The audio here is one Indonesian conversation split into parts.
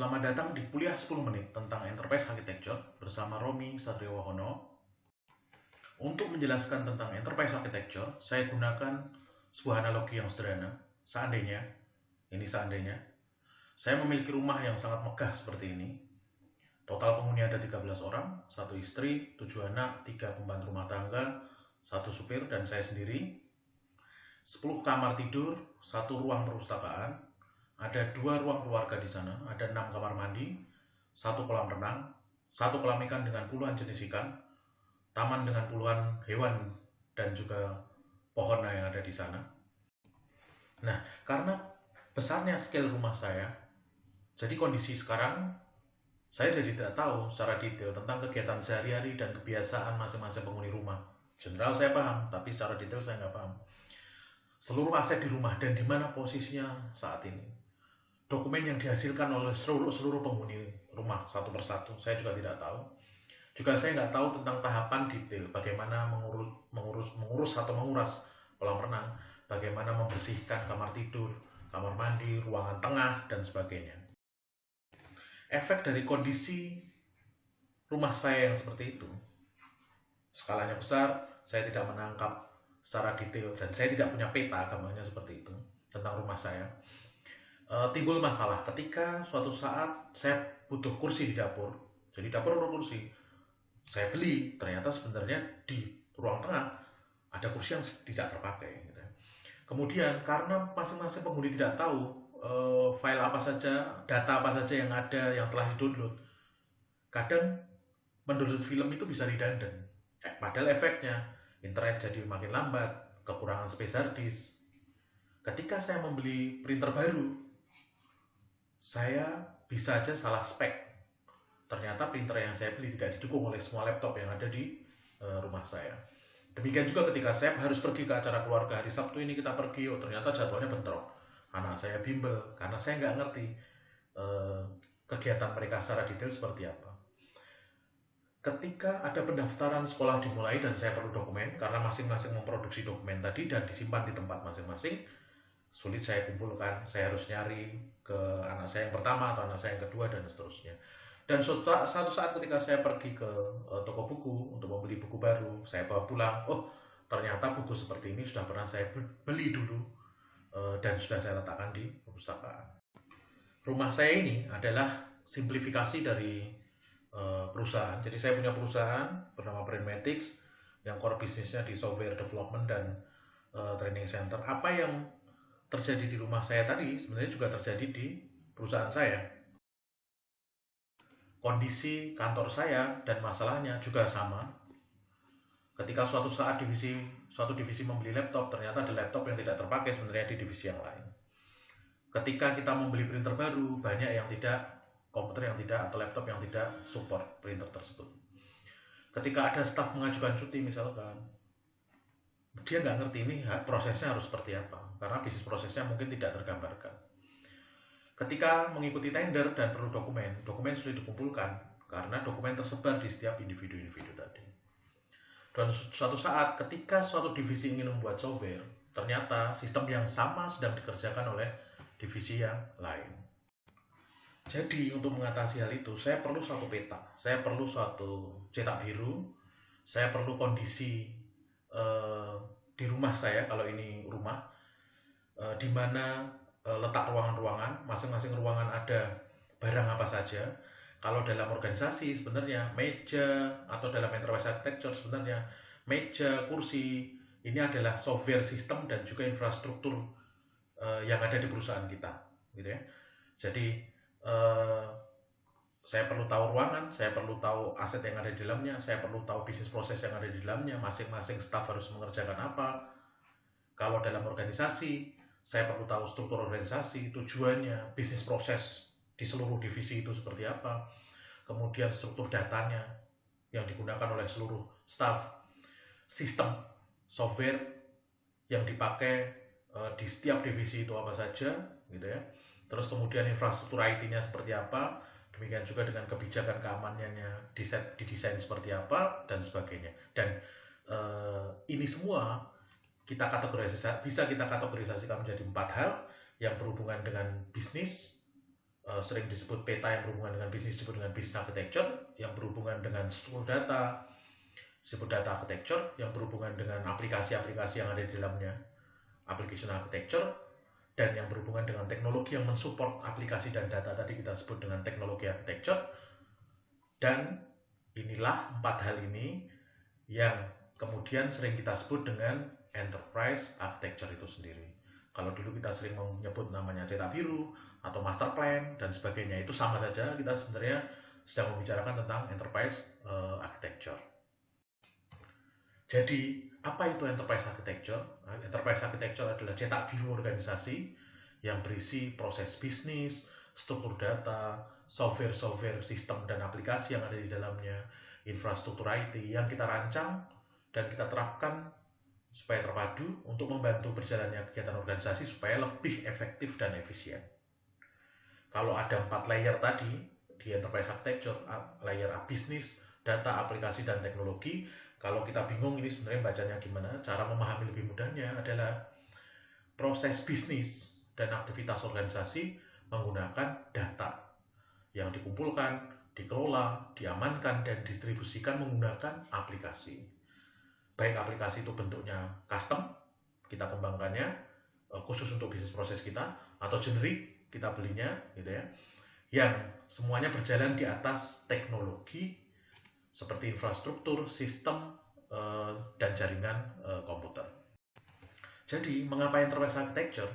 Selamat datang di kuliah 10 menit tentang Enterprise Architecture bersama Romi Satriwahono. Untuk menjelaskan tentang Enterprise Architecture, saya gunakan sebuah analogi yang sederhana. Seandainya, saya memiliki rumah yang sangat megah seperti ini. Total penghuni ada 13 orang, 1 istri, 7 anak, 3 pembantu rumah tangga, 1 supir, dan saya sendiri. 10 kamar tidur, 1 ruang perpustakaan, ada 2 ruang keluarga di sana, ada 6 kamar mandi, 1 kolam renang, 1 kolam ikan dengan puluhan jenis ikan, taman dengan puluhan hewan dan juga pohon yang ada di sana. Nah, karena besarnya scale rumah saya, jadi kondisi sekarang saya jadi tidak tahu secara detail tentang kegiatan sehari-hari dan kebiasaan masing-masing penghuni rumah. General saya paham, tapi secara detail saya nggak paham. Seluruh aset di rumah dan di mana posisinya saat ini. Dokumen yang dihasilkan oleh seluruh penghuni rumah satu persatu, saya juga tidak tahu. Juga saya nggak tahu tentang tahapan detail, bagaimana mengurus atau menguras kolam renang, bagaimana membersihkan kamar tidur, kamar mandi, ruangan tengah, dan sebagainya. Efek dari kondisi rumah saya yang seperti itu, skalanya besar, saya tidak menangkap secara detail, dan saya tidak punya peta gambarnya seperti itu tentang rumah saya. Timbul masalah ketika suatu saat saya butuh kursi di dapur. Jadi dapur perlu kursi. Saya beli, ternyata sebenarnya di ruang tengah ada kursi yang tidak terpakai. Gitu. Kemudian karena masing-masing penghuni tidak tahu file apa saja, data apa saja yang ada yang telah di-download, kadang mendownload film itu bisa redundant. Padahal efeknya internet jadi makin lambat, kekurangan space hard disk. Ketika saya membeli printer baru, saya bisa aja salah spek. Ternyata printer yang saya beli tidak didukung oleh semua laptop yang ada di rumah saya. Demikian juga ketika saya harus pergi ke acara keluarga hari Sabtu ini kita pergi, ternyata jadwalnya bentrok. Anak saya bimbel karena saya nggak ngerti kegiatan mereka secara detail seperti apa. Ketika ada pendaftaran sekolah dimulai dan saya perlu dokumen karena masing-masing memproduksi dokumen tadi dan disimpan di tempat masing-masing, sulit saya kumpulkan. Saya harus nyari ke anak saya yang pertama atau anak saya yang kedua dan seterusnya. Dan satu saat ketika saya pergi ke toko buku untuk membeli buku baru, saya bawa pulang, oh ternyata buku seperti ini sudah pernah saya beli dulu dan sudah saya letakkan di perpustakaan. Rumah saya ini adalah simplifikasi dari perusahaan. Jadi saya punya perusahaan bernama Brainmatics yang core bisnisnya di software development dan training center. Apa yang terjadi di rumah saya tadi sebenarnya juga terjadi di perusahaan saya. Kondisi kantor saya dan masalahnya juga sama. Ketika suatu divisi membeli laptop, ternyata ada laptop yang tidak terpakai sebenarnya di divisi yang lain. Ketika kita membeli printer baru, banyak yang tidak, komputer yang tidak, atau laptop yang tidak support printer tersebut. Ketika ada staf mengajukan cuti misalkan, dia nggak ngerti ini prosesnya harus seperti apa, karena bisnis prosesnya mungkin tidak tergambarkan. Ketika mengikuti tender dan perlu dokumen sulit dikumpulkan karena dokumen tersebar di setiap individu-individu tadi. Dan suatu saat ketika suatu divisi ingin membuat software, ternyata sistem yang sama sedang dikerjakan oleh divisi yang lain. Jadi untuk mengatasi hal itu, saya perlu suatu peta, saya perlu suatu cetak biru, saya perlu kondisi di rumah saya kalau ini rumah, di mana letak ruangan-ruangan, masing-masing ruangan ada barang apa saja. Kalau dalam organisasi sebenarnya meja atau dalam enterprise architecture sebenarnya meja, kursi ini adalah software system dan juga infrastruktur yang ada di perusahaan kita, gitu ya. Jadi saya perlu tahu ruangan, saya perlu tahu aset yang ada di dalamnya, saya perlu tahu bisnis proses yang ada di dalamnya, masing-masing staff harus mengerjakan apa. Kalau dalam organisasi, saya perlu tahu struktur organisasi, tujuannya, bisnis proses di seluruh divisi itu seperti apa, kemudian struktur datanya yang digunakan oleh seluruh staff, sistem software yang dipakai di setiap divisi itu apa saja, gitu ya. Terus kemudian infrastruktur IT-nya seperti apa, demikian juga dengan kebijakan keamanannya didesain seperti apa dan sebagainya. Dan ini semua bisa kita kategorisasikan menjadi 4 hal yang berhubungan dengan bisnis, sering disebut peta yang berhubungan dengan bisnis disebut dengan business architecture, yang berhubungan dengan struktur data disebut data architecture, yang berhubungan dengan aplikasi-aplikasi yang ada di dalamnya application architecture, dan yang berhubungan dengan teknologi yang mensupport aplikasi dan data tadi kita sebut dengan teknologi architecture. Dan inilah 4 hal ini yang kemudian sering kita sebut dengan enterprise architecture itu sendiri. Kalau dulu kita sering menyebut namanya cetak biru atau master plan dan sebagainya, itu sama saja, kita sebenarnya sedang membicarakan tentang enterprise architecture. Jadi apa itu enterprise architecture? Enterprise architecture adalah cetak biru organisasi yang berisi proses bisnis, struktur data, software, sistem dan aplikasi yang ada di dalamnya, infrastruktur IT yang kita rancang dan kita terapkan supaya terpadu untuk membantu berjalannya kegiatan organisasi supaya lebih efektif dan efisien. Kalau ada 4 layer tadi di enterprise architecture, layer bisnis, data, aplikasi, dan teknologi, kalau kita bingung ini sebenarnya bacanya gimana, cara memahami lebih mudahnya adalah proses bisnis dan aktivitas organisasi menggunakan data yang dikumpulkan, dikelola, diamankan, dan distribusikan menggunakan aplikasi. Baik aplikasi itu bentuknya custom, kita kembangkannya khusus untuk bisnis proses kita, atau generik, kita belinya gitu ya, yang semuanya berjalan di atas teknologi seperti infrastruktur, sistem, dan jaringan komputer. Jadi mengapa enterprise architecture?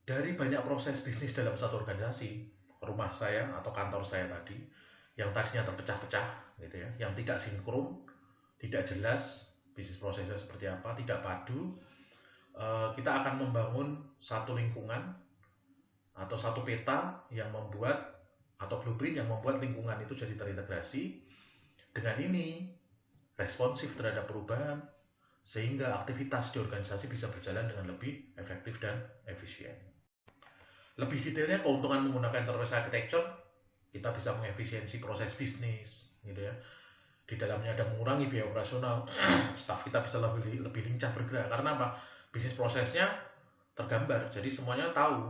Dari banyak proses bisnis dalam satu organisasi, rumah saya atau kantor saya tadi, yang tadinya terpecah-pecah gitu ya, yang tidak sinkron, tidak jelas bisnis prosesnya seperti apa, tidak padu, kita akan membangun satu lingkungan atau satu peta yang membuat, atau blueprint yang membuat lingkungan itu jadi terintegrasi. Dengan ini responsif terhadap perubahan sehingga aktivitas di organisasi bisa berjalan dengan lebih efektif dan efisien. Lebih detailnya, keuntungan menggunakan enterprise architecture, kita bisa mengefisiensi proses bisnis gitu ya. Di dalamnya ada mengurangi biaya operasional, staf kita bisa lebih lincah bergerak. Karena apa? Bisnis prosesnya tergambar, jadi semuanya tahu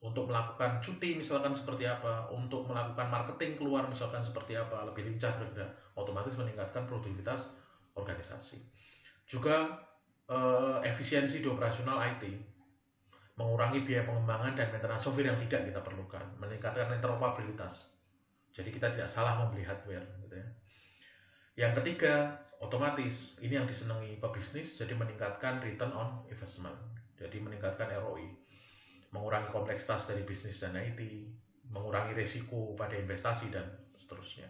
untuk melakukan cuti misalkan seperti apa, untuk melakukan marketing keluar misalkan seperti apa, lebih lincah bergerak, otomatis meningkatkan produktivitas organisasi. Juga efisiensi di operasional IT, mengurangi biaya pengembangan dan maintenance software yang tidak kita perlukan, meningkatkan interoperabilitas, jadi kita tidak salah membeli hardware gitu ya. Yang ketiga, otomatis ini yang disenangi pebisnis, jadi meningkatkan return on investment, jadi meningkatkan ROI, mengurangi kompleksitas dari bisnis dan IT, mengurangi risiko pada investasi dan seterusnya.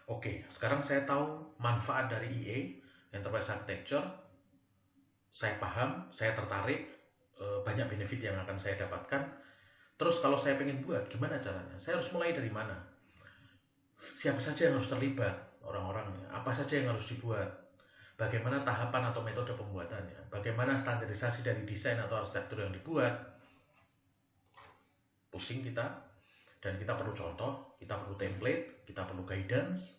Oke, sekarang saya tahu manfaat dari EA, Enterprise Architecture. Saya paham, saya tertarik, banyak benefit yang akan saya dapatkan. Terus kalau saya pengen buat, gimana caranya? Saya harus mulai dari mana? Siapa saja yang harus terlibat? Orang-orangnya, apa saja yang harus dibuat, bagaimana tahapan atau metode pembuatannya, bagaimana standarisasi dari desain atau arsitektur yang dibuat. Pusing kita, dan kita perlu contoh, kita perlu template, kita perlu guidance.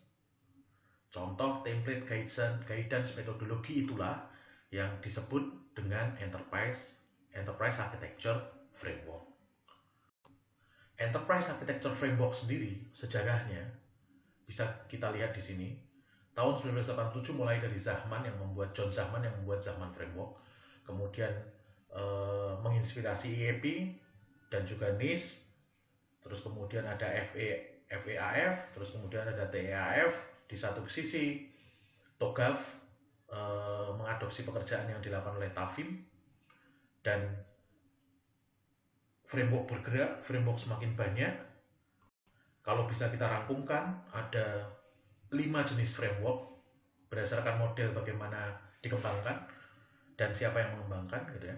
Contoh, template, guidance, metodologi itulah yang disebut dengan enterprise architecture framework. Enterprise architecture framework sendiri sejarahnya bisa kita lihat di sini. Tahun 1987 mulai dari John Zahman yang membuat Zahman Framework, kemudian menginspirasi IEP dan juga NIST, terus kemudian ada FEAF, terus kemudian ada TEAF. Di satu sisi TOGAF mengadopsi pekerjaan yang dilakukan oleh TAFIM, dan framework bergerak, framework semakin banyak. Kalau bisa kita rangkumkan, ada 5 jenis framework berdasarkan model bagaimana dikembangkan dan siapa yang mengembangkan gitu ya.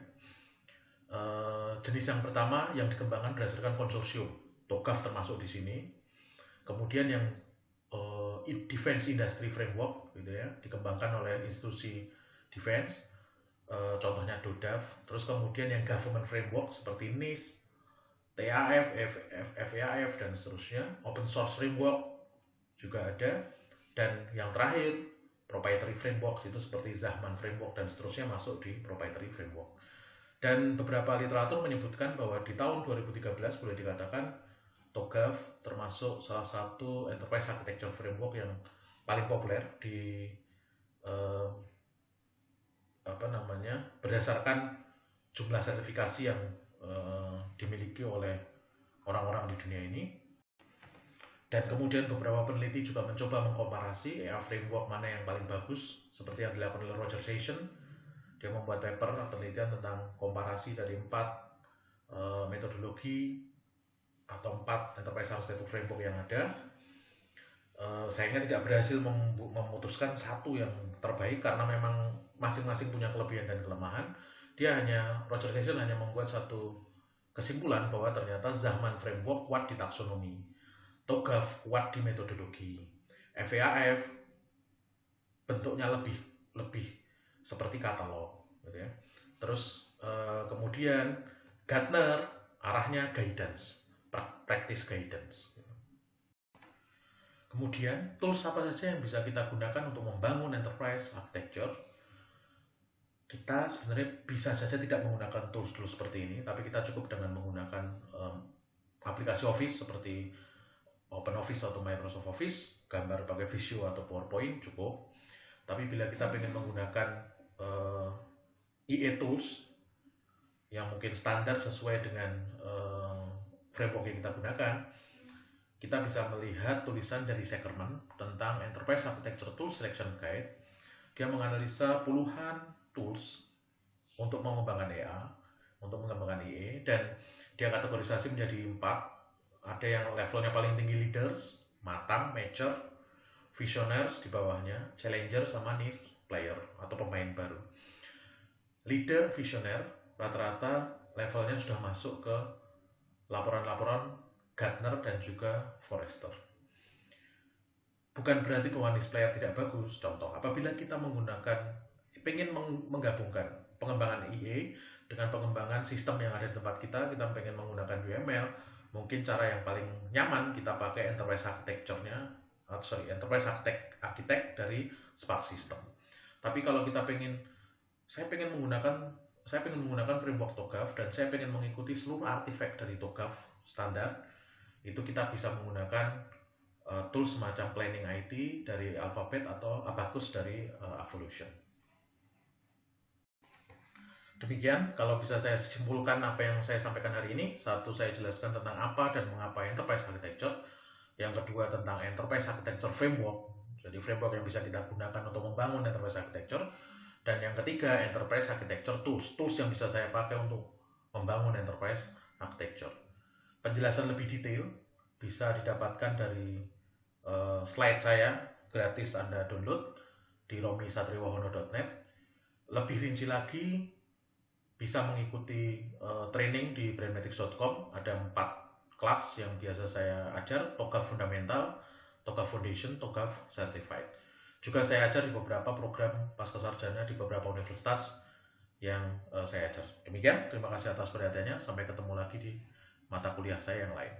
Jenis yang pertama yang dikembangkan berdasarkan konsorsium, TOGAF termasuk di sini. Kemudian yang Defense Industry Framework gitu ya, dikembangkan oleh institusi defense, contohnya DODAF. Terus kemudian yang Government Framework seperti NIST, TAF, FEAF dan seterusnya. Open Source Framework juga ada, dan yang terakhir Proprietary Framework, itu seperti Zahman Framework dan seterusnya masuk di Proprietary Framework. Dan beberapa literatur menyebutkan bahwa di tahun 2013 boleh dikatakan TOGAF termasuk salah satu enterprise architecture framework yang paling populer di eh, berdasarkan jumlah sertifikasi yang dimiliki oleh orang-orang di dunia ini. Dan kemudian beberapa peneliti juga mencoba mengkomparasi EA framework mana yang paling bagus, seperti yang dilakukan oleh Roger Sation. Dia membuat paper penelitian tentang komparasi dari 4 metodologi atau 4 enterprise architecture framework yang ada. Sayangnya tidak berhasil memutuskan satu yang terbaik karena memang masing-masing punya kelebihan dan kelemahan. Roger Session hanya membuat satu kesimpulan bahwa ternyata Zahman framework kuat di taksonomi, TOGAF kuat di metodologi, FAAF bentuknya lebih lebih seperti katalog, gitu ya. Terus kemudian Gartner arahnya guidance, practice guidance. Kemudian tools apa saja yang bisa kita gunakan untuk membangun enterprise architecture? Kita sebenarnya bisa saja tidak menggunakan tools-tools seperti ini, tapi kita cukup dengan menggunakan aplikasi Office seperti OpenOffice atau Microsoft Office, gambar pakai Visio atau PowerPoint cukup. Tapi bila kita ingin menggunakan EA tools yang mungkin standar sesuai dengan framework yang kita gunakan, kita bisa melihat tulisan dari Seckerman tentang Enterprise Architecture Tools Selection Guide. Dia menganalisa puluhan tools untuk mengembangkan EA, untuk mengembangkan IE, dan dia kategorisasi menjadi 4. Ada yang levelnya paling tinggi leaders, matang, mature, visionaries di bawahnya, challenger, sama niche player atau pemain baru. Leader, visioner, rata-rata levelnya sudah masuk ke laporan-laporan Gartner dan juga Forrester. Bukan berarti bahwa niche player tidak bagus. Contoh, apabila kita ingin menggabungkan pengembangan IE dengan pengembangan sistem yang ada di tempat kita pengen menggunakan UML, mungkin cara yang paling nyaman kita pakai Enterprise Architect dari Spark System. Tapi kalau saya pengen menggunakan framework TOGAF dan saya pengen mengikuti seluruh artifact dari TOGAF standar, itu kita bisa menggunakan tools semacam Planning IT dari Alphabet atau Abacus dari Evolution. Demikian, kalau bisa saya simpulkan apa yang saya sampaikan hari ini. Satu, saya jelaskan tentang apa dan mengapa Enterprise Architecture. Yang kedua, tentang Enterprise Architecture Framework. Jadi framework yang bisa kita gunakan untuk membangun Enterprise Architecture. Dan yang ketiga, Enterprise Architecture Tools. Tools yang bisa saya pakai untuk membangun Enterprise Architecture. Penjelasan lebih detail bisa didapatkan dari slide saya, gratis Anda download di romisatriwahono.net. Lebih rinci lagi bisa mengikuti training di brandmetrics.com. Ada 4 kelas yang biasa saya ajar: TOGAF Fundamental, TOGAF Foundation, TOGAF Certified. Juga saya ajar di beberapa program pascasarjana di beberapa universitas yang saya ajar. Demikian, terima kasih atas perhatiannya. Sampai ketemu lagi di mata kuliah saya yang lain.